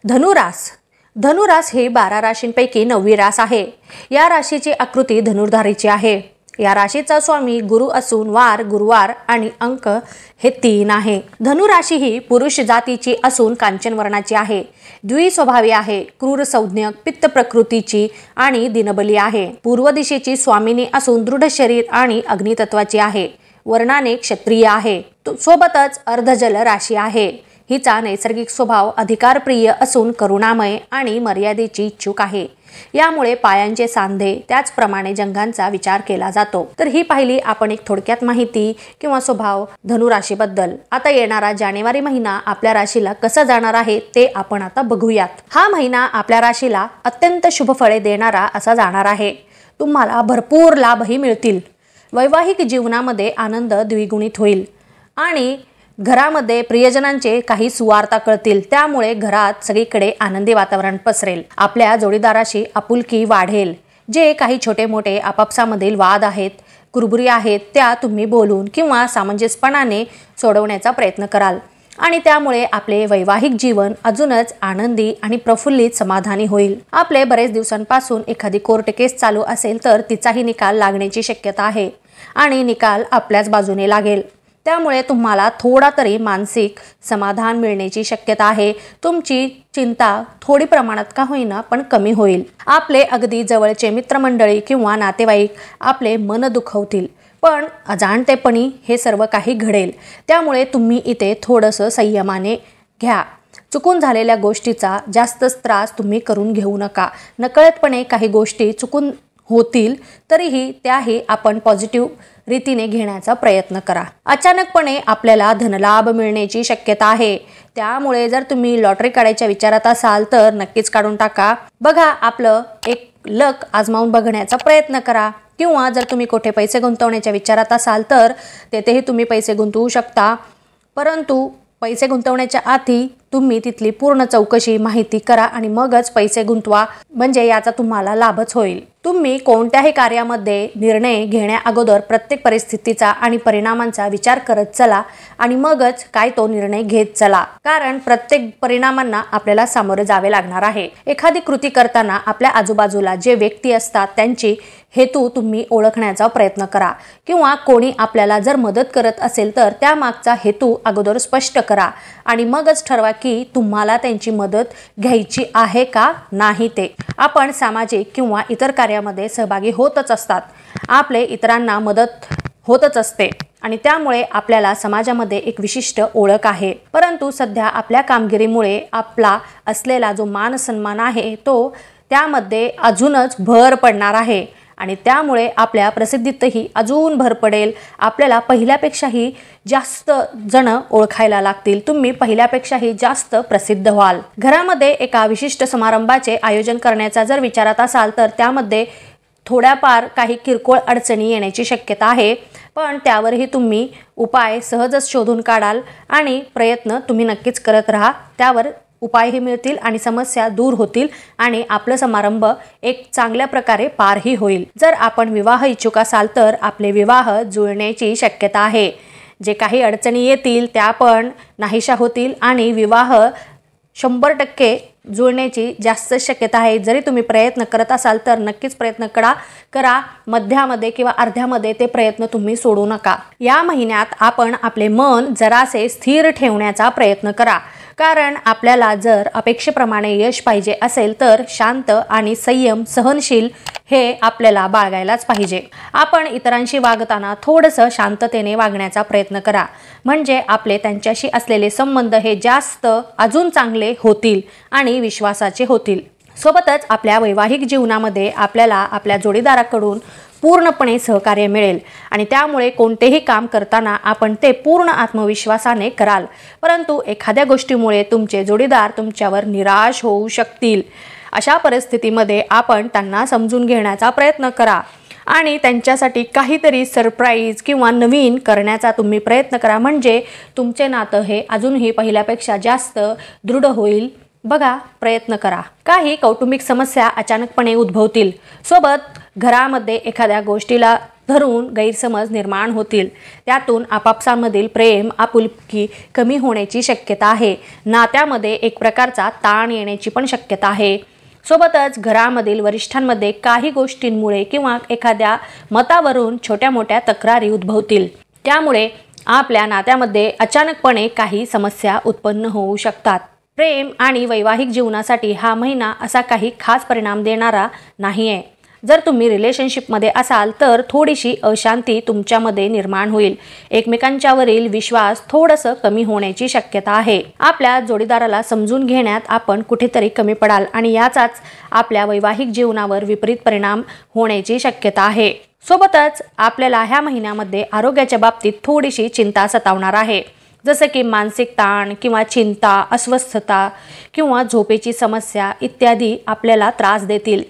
धनुरास. धनुरास ही 12 राशींपैकी 9वी रास आहे. या राशीची आकृती धनुर्धारीची आहे. या राशीचा स्वामी गुरु असून वार गुरुवार आणि अंक हे 3 आहे. धनुराशी ही पुरुष जातीची असून कांचन वर्णाची आहे. द्विस्वभावी आहे. क्रूर संज्ञक, पित्त प्रकृतीची आणि दिनबली आहे. पूर्व दिशेची स्वामिनी असून दृढ शरीर आणि अग्नितत्वाची आहे. वर्णाने क्षत्रिय आहे. सोबतच अर्धजल राशी आहे. हिचा नैसर्गिक स्वभाव अधिकारप्रिय असून करुणामय आणि मर्यादेची इच्छुक आहे. यामुळे पायांचे सांधे त्याचप्रमाणे जंगांचा विचार केला जातो. तर ही पाहिली आपण एक थोडक्यात माहिती किंवा स्वभाव धनुराशीबद्दल. आता येणारा जानेवारी महिना आपल्या राशीला कसा जाणार आहे ते आपण आता बघूयात. हा महिना आपल्या राशीला अत्यंत शुभ फळे देणारा असा जाणार आहे. तुम्हाला भरपूर लाभही मिळतील. वैवाहिक जीवनामध्ये आनंद द्विगुणित होईल आणि घरामध्ये प्रियजनांचे काही सुवार्ता कळतील. त्यामुळे घरात सगळीकडे आनंदी वातावरण पसरेल. आपल्या जोडीदाराशी आपुलकी वाढेल. जे काही छोटे मोठे आपापसामधील वाद आहेत, कुरबुरी आहेत, त्या तुम्ही बोलून किंवा सामंजस्यपणाने सोडवण्याचा प्रयत्न कराल आणि त्यामुळे आपले वैवाहिक जीवन अजूनच आनंदी आणि प्रफुल्लित समाधानी होईल. आपले बरेच दिवसांपासून एखादी कोर्ट केस चालू असेल तर तिचाही निकाल लागण्याची शक्यता आहे आणि निकाल आपल्याच बाजूने लागेल. त्यामुळे तुम्हाला थोडा तरी मानसिक समाधान मिळण्याची शक्यता आहे. तुमची चिंता थोडी प्रमाणात का होईना पण कमी होईल. आपले अगदी जवळचे मित्रमंडळी किंवा नातेवाईक आपले मन दुखवतील, पण अजाणतेपणी हे सर्व काही घडेल. त्यामुळे तुम्ही इथे थोडंसं संयमाने घ्या. चुकून झालेल्या गोष्टीचा जास्त त्रास तुम्ही करून घेऊ नका. नकळतपणे काही गोष्टी चुकून होतील तरीही त्याही आपण पॉझिटिव्ह रीतीने घेण्याचा प्रयत्न करा. अचानकपणे आपल्याला धनलाभ मिळण्याची शक्यता आहे. त्यामुळे जर तुम्ही लॉटरी काढायच्या विचारात असाल तर नक्कीच काढून टाका. बघा, आपलं एक लक आजमावून बघण्याचा प्रयत्न करा. किंवा जर तुम्ही कुठे पैसे गुंतवण्याच्या विचारात असाल तर तेथेही तुम्ही पैसे गुंतवू शकता. परंतु पैसे गुंतवण्याच्या आधी तुम्ही तिथली पूर्ण चौकशी माहिती करा आणि मगच पैसे गुंतवा, म्हणजे याचा तुम्हाला लाभच होईल. तुम्ही कोणत्याही कार्यामध्ये निर्णय घेण्या अगोदर प्रत्येक परिस्थितीचा आणि परिणामांचा विचार करत चला आणि मगच काय तो निर्णय घेत चला. कारण प्रत्येक परिणामांना आपल्याला सामोरे जावे लागणार आहे. एखादी कृती करताना आपल्या आजूबाजूला जे व्यक्ती असतात त्यांची हेतू तुम्ही ओळखण्याचा प्रयत्न करा. किंवा कोणी आपल्याला जर मदत करत असेल तर त्यामागचा हेतू अगोदर स्पष्ट करा आणि मगच ठरवा की तुम्हाला त्यांची मदत घ्यायची आहे का नाही ते. आपण सामाजिक किंवा इतर कार्यामध्ये सहभागी होतच असतात. आपले इतरांना मदत होतच असते आणि त्यामुळे आपल्याला समाजामध्ये एक विशिष्ट ओळख आहे. परंतु सध्या आपल्या कामगिरीमुळे आपला असलेला जो मान सन्मान आहे तो त्यामध्ये अजूनच भर पडणार आहे आणि त्यामुळे आपल्या प्रसिद्धीतही अजून भर पडेल. आपल्याला पहिल्यापेक्षाही जास्त जण ओळखायला लागतील. तुम्ही पहिल्यापेक्षाही जास्त प्रसिद्ध व्हाल. घरामध्ये एका विशिष्ट समारंभाचे आयोजन करण्याचा जर विचारात असाल तर त्यामध्ये थोड्याफार काही किरकोळ अडचणी येण्याची शक्यता आहे, पण त्यावरही तुम्ही उपाय सहजच शोधून काढाल आणि प्रयत्न तुम्ही नक्कीच करत राहा. त्यावर उपायही मिळतील आणि समस्या दूर होतील आणि आपला समारंभ एक चांगल्या प्रकारे पारही होईल. जर आपण विवाह इच्छुक असाल तर आपले विवाह जुळण्याची शक्यता आहे. जे काही अडचणी येतील त्या पण नाहीशा होतील आणि विवाह 100% जुळण्याची जास्त शक्यता आहे. जरी तुम्ही प्रयत्न करत असाल तर नक्कीच प्रयत्न करा. मध्यामध्ये किंवा अर्ध्यामध्ये ते प्रयत्न तुम्ही सोडू नका. या महिन्यात आपण आपले मन जरासे स्थिर ठेवण्याचा प्रयत्न करा. कारण आपल्याला जर अपेक्षेप्रमाणे यश पाहिजे असेल तर शांत आणि संयम सहनशील हे आपल्याला बाळगायलाच पाहिजे. आपण इतरांशी वागताना थोडंसं शांततेने वागण्याचा प्रयत्न करा, म्हणजे आपले त्यांच्याशी असलेले संबंध हे जास्त अजून चांगले होतील आणि विश्वासाचे होतील. सोबतच आपल्या वैवाहिक जीवनामध्ये आपल्याला आपल्या जोडीदाराकडून पूर्णपणे सहकार्य मिळेल आणि त्यामुळे कोणतेही काम करताना आपण ते पूर्ण आत्मविश्वासाने कराल. परंतु एखाद्या गोष्टीमुळे तुमचे जोडीदार तुमच्यावर निराश होऊ शकतील. अशा परिस्थितीमध्ये आपण त्यांना समजून घेण्याचा प्रयत्न करा आणि त्यांच्यासाठी काहीतरी सरप्राईज किंवा नवीन करण्याचा तुम्ही प्रयत्न करा, म्हणजे तुमचे नातं हे अजूनही पहिल्यापेक्षा जास्त दृढ होईल. बघा, प्रयत्न करा. काही कौटुंबिक समस्या अचानकपणे उद्भवतील. सोबत घरामध्ये एखाद्या गोष्टीला धरून गैरसमज निर्माण होतील। त्यातून आपापसांमधील प्रेम आपुलकी कमी होण्याची शक्यता आहे। नात्यामध्ये एक प्रकारचा ताण येण्याची पण शक्यता आहे। सोबतच घरामधील वरिष्ठांमध्ये काही गोष्टींमुळे किंवा एखाद्या मतावरून छोट्या मोठ्या तक्रारी उद्भवतील। त्यामुळे आपल्या नात्यामध्ये अचानकपणे काही समस्या उत्पन्न होऊ शकतात। प्रेम आणि वैवाहिक जीवनासाठी हा महिना असा काही खास परिणाम देणारा नाहीये। जर तुम्ही रिलेशनशिपमध्ये असाल तर थोडीशी अशांती तुमच्यामध्ये निर्माण होईल। एकमेकांच्यावरील विश्वास थोडंसं कमी होण्याची शक्यता आहे। आपल्या जोडीदाराला समजून घेण्यात आपण कुठेतरी कमी पडाल आणि याचाच आपल्या वैवाहिक जीवनावर विपरीत परिणाम होण्याची शक्यता आहे। सोबतच आपल्याला ह्या महिन्यामध्ये आरोग्याच्या बाबतीत थोडीशी चिंता सतावणार आहे, जसं की मानसिक ताण किंवा चिंता, अस्वस्थता किंवा झोपेची समस्या इत्यादी आपल्याला त्रास देतील।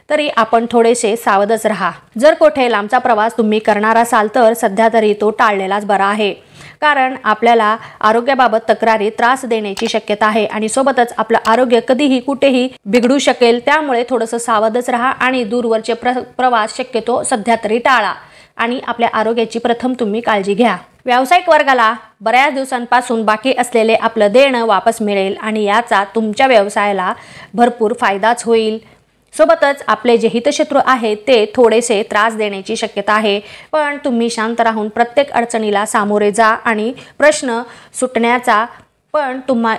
तरी आपण थोडेसे सावधच राहा। जर कुठे लांबचा प्रवास तुम्ही करणार असाल तर सध्या तरी तो टाळलेलाच बरा आहे, कारण आपल्याला आरोग्याबाबत तक्रारी त्रास देण्याची शक्यता आहे आणि सोबतच आपलं आरोग्य कधीही कुठेही बिघडू शकेल। त्यामुळे थोडंसं सावधच राहा आणि दूरवरचे प्रवास शक्यतो सध्या तरी टाळा आणि आपल्या आरोग्याची प्रथम तुम्ही काळजी घ्या। व्यावसायिक वर्गाला बऱ्याच दिवसांपासून बाकी असलेले आपलं देणं वापस मिळेल आणि याचा तुमच्या व्यवसायाला भरपूर फायदाच होईल। सोबतच आपले जे हितशत्रू आहेत ते थोडेसे त्रास देण्याची शक्यता आहे, पण तुम्ही शांत राहून प्रत्येक अडचणीला सामोरे जा आणि प्रश्न सुटण्याचा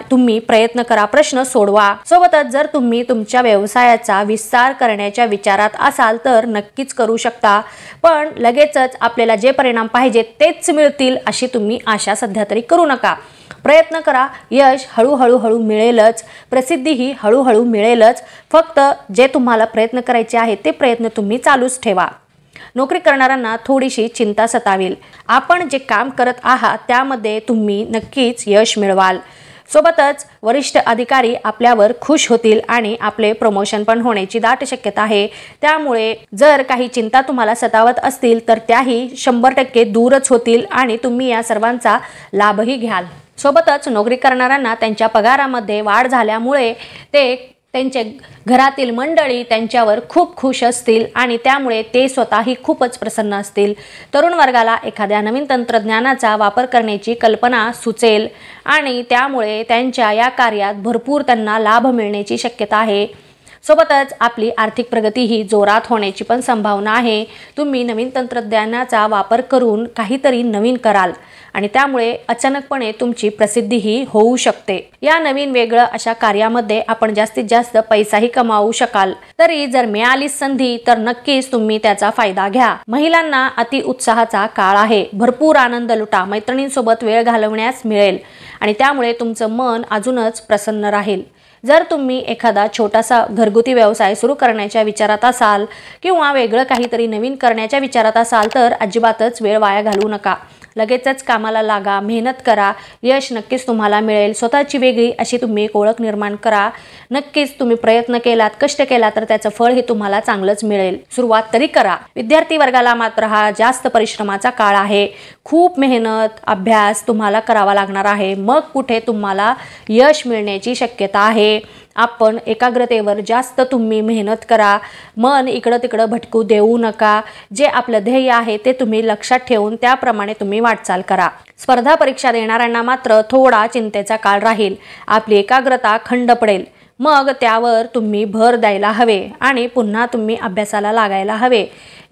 तुम्ही प्रयत्न करा, प्रश्न सोडवा। सोबतच जर तुम्ही तुमच्या व्यवसायाचा विस्तार करण्याच्या विचारात असाल तर नक्कीच करू शकता, पण लगेचच आपल्याला जे परिणाम पाहिजेत तेच मिळतील अशी तुम्ही आशा सध्या तरी करू नका। प्रयत्न करा, यश हळूहळू मिळेलच, प्रसिद्धीही हळूहळू मिळेलच। फक्त जे तुम्हाला प्रयत्न करायचे आहेत ते प्रयत्न तुम्ही चालूच ठेवा। नोकरी करणाऱ्यांना थोडीशी चिंता सतावेल। आपण जे काम करत आहात त्यामध्ये तुम्ही नक्कीच यश मिळवाल। सोबतच वरिष्ठ अधिकारी आपल्यावर खुश होतील आणि आपले प्रमोशन पण होण्याची दाट शक्यता आहे। त्यामुळे जर काही चिंता तुम्हाला सतावत असतील तर त्याही 100% दूरच होतील आणि तुम्ही या सर्वांचा लाभही घ्याल। सोबतच नोकरी करणाऱ्यांना त्यांच्या पगारामध्ये वाढ झाल्यामुळे त्यांचे घरातील मंडळी त्यांच्यावर खूप खुश असतील आणि त्यामुळे ते स्वतःही खूपच प्रसन्न असतील। तरुण वर्गाला एखाद्या नवीन तंत्रज्ञानाचा वापर करण्याची कल्पना सुचेल आणि त्यामुळे त्यांच्या या कार्यात भरपूर त्यांना लाभ मिळण्याची शक्यता आहे। सोबतच आपली आर्थिक प्रगती ही जोरात होण्याची पण संभावना आहे। तुम्ही नवीन तंत्रज्ञानाचा वापर करून काहीतरी नवीन कराल आणि त्यामुळे अचानकपणे तुमची प्रसिद्धीही होऊ शकते। या नवीन वेगळं अशा कार्यामध्ये आपण जास्तीत जास्त पैसाही कमावू शकाल। तरी जर मिळाली संधी तर नक्कीच तुम्ही त्याचा फायदा घ्या। महिलांना अति उत्साहाचा काळ आहे। भरपूर आनंद लुटा, मैत्रिणींसोबत वेळ घालवण्यास मिळेल आणि त्यामुळे तुमचं मन अजूनच प्रसन्न राहील। जर तुम्ही एखादा छोटासा घरगुती व्यवसाय सुरू करण्याच्या विचारात असाल किंवा वेगळं काहीतरी नवीन करण्याच्या विचारात असाल तर अजिबातच वेळ वाया घालवू नका। लगेचच कामाला लागा, मेहनत करा, यश नक्कीच तुम्हाला मिळेल। स्वतःची वेगळी अशी तुम्ही एक ओळख निर्माण करा। नक्कीच तुम्ही प्रयत्न केलात, कष्ट केला तर त्याचं फळ हे तुम्हाला चांगलंच मिळेल। सुरुवात तरी करा। विद्यार्थी वर्गाला मात्र हा जास्त परिश्रमाचा काळ आहे। खूप मेहनत, अभ्यास तुम्हाला करावा लागणार आहे, मग कुठे तुम्हाला यश मिळण्याची शक्यता आहे। आपण एकाग्रतेवर जास्त तुम्ही मेहनत करा। मन इकडं तिकडं भटकू देऊ नका। जे आपलं ध्येय आहे ते तुम्ही लक्षात ठेवून त्याप्रमाणे तुम्ही वाटचाल करा। स्पर्धा परीक्षा देणाऱ्यांना मात्र थोडा चिंतेचा काळ राहील। आपली एकाग्रता खंड पडेल, मग त्यावर तुम्ही भर द्यायला हवे आणि पुन्हा तुम्ही अभ्यासाला लागायला हवे।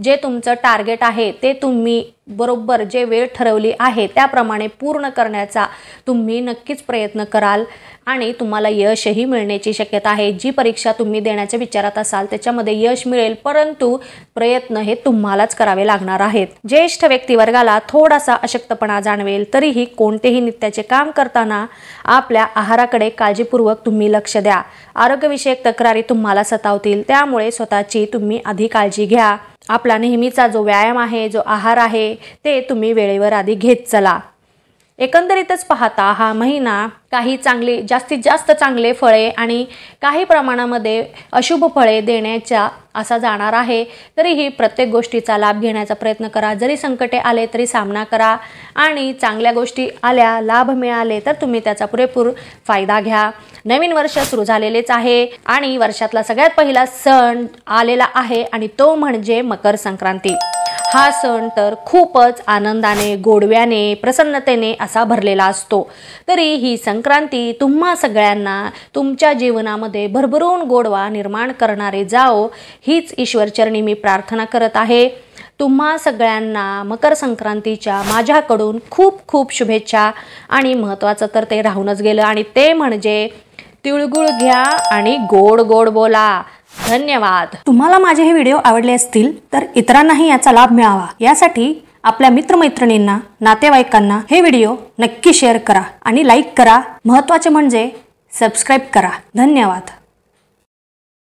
जे तुमचं टार्गेट आहे ते तुम्ही बरोबर जे वेळ ठरवली आहे त्याप्रमाणे पूर्ण करण्याचा तुम्ही नक्कीच प्रयत्न कराल आणि तुम्हाला यशही मिळण्याची शक्यता आहे। जी परीक्षा तुम्ही देण्याच्या विचारात असाल त्याच्यामध्ये यश मिळेल, परंतु प्रयत्न हे तुम्हालाच करावे लागणार आहेत। ज्येष्ठ व्यक्तिवर्गाला थोडासा अशक्तपणा जाणवेल, तरीही कोणतेही नित्याचे काम करताना आपल्या आहाराकडे काळजीपूर्वक तुम्ही लक्ष द्या। आरोग्यविषयक तक्रारी तुम्हाला सतावतील, त्यामुळे स्वतःची तुम्ही आधी काळजी घ्या। आपला नेहमीचा जो व्यायाम आहे, जो आहार आहे ते तुम्ही वेळेवर आधी घेत चला। एकंदरीतच पाहता हा महिना काही जास्तीत जास्त चांगले फळे आणि काही प्रमाणामध्ये अशुभ फळे देण्याचा असा जाणार आहे। तरीही प्रत्येक गोष्टीचा लाभ घेण्याचा प्रयत्न करा। जरी संकटे आले तरी सामना करा आणि चांगल्या गोष्टी आल्या, लाभ मिळाले तर तुम्ही त्याचा पुरेपूर फायदा घ्या। नवीन वर्ष सुरू झालेलेच आहे आणि वर्षातला सगळ्यात पहिला सण आलेला आहे आणि तो म्हणजे मकर संक्रांती। हा सण तर खूपच आनंदाने, गोडव्याने, प्रसन्नतेने असा भरलेला असतो. तरी ही संक्रांती तुम्हा सगळ्यांना तुमच्या जीवनामध्ये भरभरून गोडवा निर्माण करणारे जाओ, हीच ईश्वरचरणी मी प्रार्थना करत आहे. तुम्हा सगळ्यांना मकर संक्रांतीच्या माझ्याकडून खूप खूप शुभेच्छा. आणि महत्त्वाचं तर ते राहूनच गेलं, आणि ते म्हणजे तिळगुळ घ्या आणि गोड गोड बोला. धन्यवाद. तुम्हाला माझे हे व्हिडिओ आवडले असतील तर इतरांनाही याचा लाभ मिळावा यासाठी आपल्या मित्रमैत्रिणींना, नातेवाईकांना हे व्हिडिओ नक्की शेअर करा आणि लाईक करा. महत्त्वाचे म्हणजे सबस्क्राईब करा. धन्यवाद.